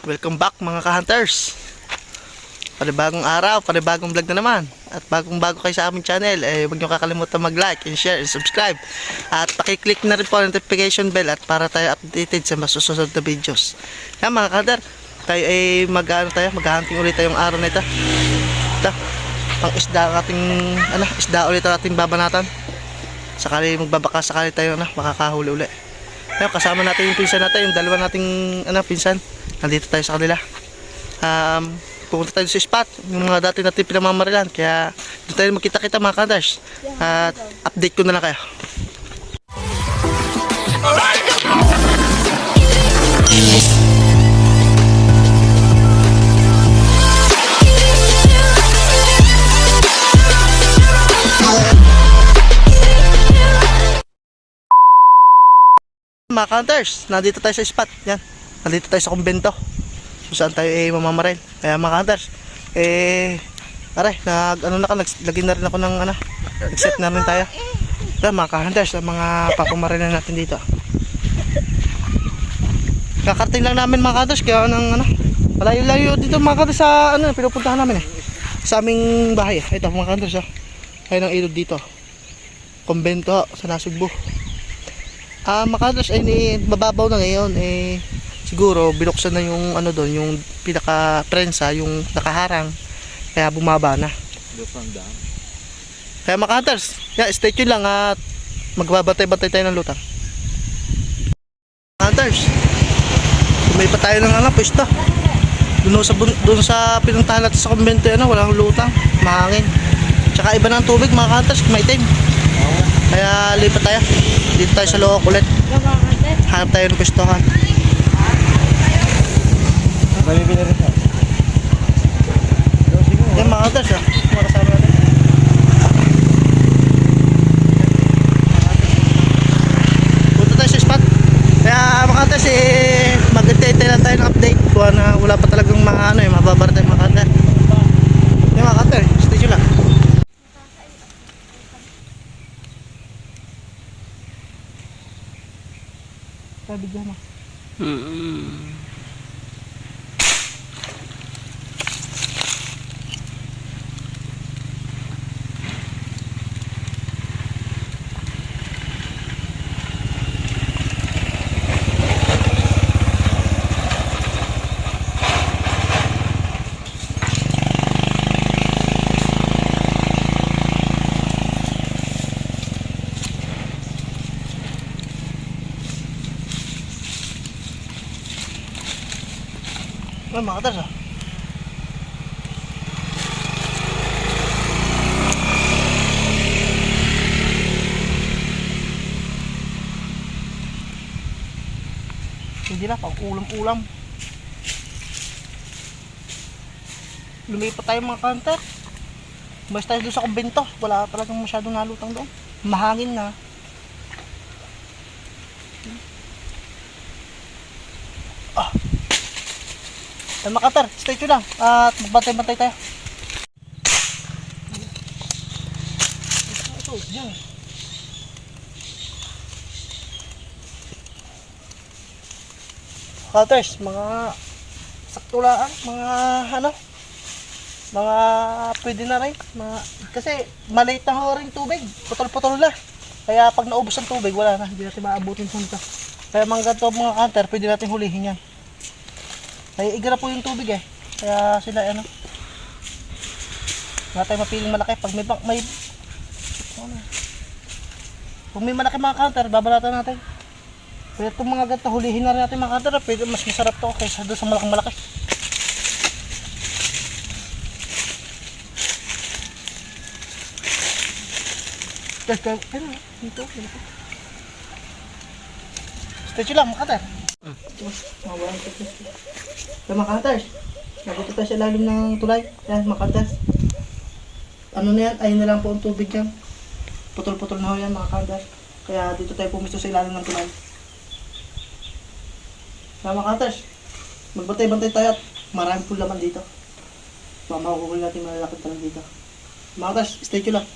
Welcome back mga ka-hunters. Panibagong araw, panibagong vlog na naman. At bagong-bago kayo sa aming channel, huwag nyo kakalimutan mag-like and share and subscribe. At pakiclick na rin po ang notification bell at para tayo updated sa masusunod na videos. Kaya mga ka-hunter, tayo ay mag-hunting ulit tayong araw na ito. Ito, pang isda ang ating, isda ulit ang ating babanatan. Sakali magbabaka, sakali tayo makakahuli ulit. Ngayon, kasama natin yung pinsan natin, yung dalawa nating pinsan. Nandito tayo sa kanila. Pupunta tayo sa spot, yung mga dati natin pinamamarilan. Kaya doon tayo magkita-kita mga ka-hunters. At update ko na lang kayo. Mga ka-hunters, nandito tayo sa spot. Yan, nandito tayo sa kumbento kung saan tayo mamamaril. Kaya mga ka-hunters, naglagay na rin ako ng nag-set na rin tayo. Kaya mga ka-hunters, mga papamarilan natin dito. Kakarting lang namin mga ka-hunters, kaya malayo-layo dito mga ka-hunters sa pinupuntahan namin sa aming bahay. Ito mga ka-hunters, ayun ang ilog dito, kumbento sa Nasugbu. Mga ka-hunters, mababaw na ngayon. Siguro binuksan na yung doon, yung pinaka prensa, yung nakaharang, kaya bumaba na. Kaya mga ka-hunters, stay tuned lang at magbabantay-bantay tayo ng lutang. Mga ka-hunters, may pa tayo ng pwesto doon sa pinuntahan natin sa kumbento. Walang lutang, mahangin, tsaka iba ng tubig mga ka-hunters, maitim. Kaya lipat tayo dito tayo sa loob ulit, hanap tayo ng pwestohan. Yan mga ka-hunters, makasama natin. Punta tayo sa spot. Kaya mga ka-hunters, mag-antay lang tayo ng update kung wala pa talagang mababara tayo mga ka-hunters. Yan mga ka-hunters, stay tuned lang. Sabi dyan mga ka-hunters. Hindi na, pag ulam-ulam lumipat tayo mga ka-hunter. Basta tayo doon sa kumbento, wala talagang masyadong nalutang doon, mahangin na. Mga ka-hunter, stay tuned lang at magbantay-bantay tayo. Ito, dyan. Ka-hunters, mga saktulaan, mga pwede na rin, kasi maliit na ho rin tubig, putol-putol na. Kaya pag naubos ang tubig, wala na, hindi natin maabutin sa nito. Kaya mga ganito mga ka-hunter, pwede natin hulihin yan. Kaya igra po yung tubig kaya sila wala tayo mapiling malaki. Pag may malaki mga ka-hunter, babalatan natin. Kaya itong mga ganito, hulihin na rin natin mga ka-hunter. Pwede mas masarap to kaysa doon sa malaki. Dito. Stay lang mga ka-hunter. Mga ka-hunters, nandito tayo sa lalim ng tulay. Yan mga ka-hunters, na yan, ayun na lang po ang tubig yan, putol-putol na ho yan mga ka-hunters. Kaya dito tayo pumisto sa ilalim ng tulay. Kaya mga ka-hunters, magbantay-bantay tayo at marami po laman dito. Makukuha natin malalakad talang dito. Mga ka-hunters, stay tuned lang.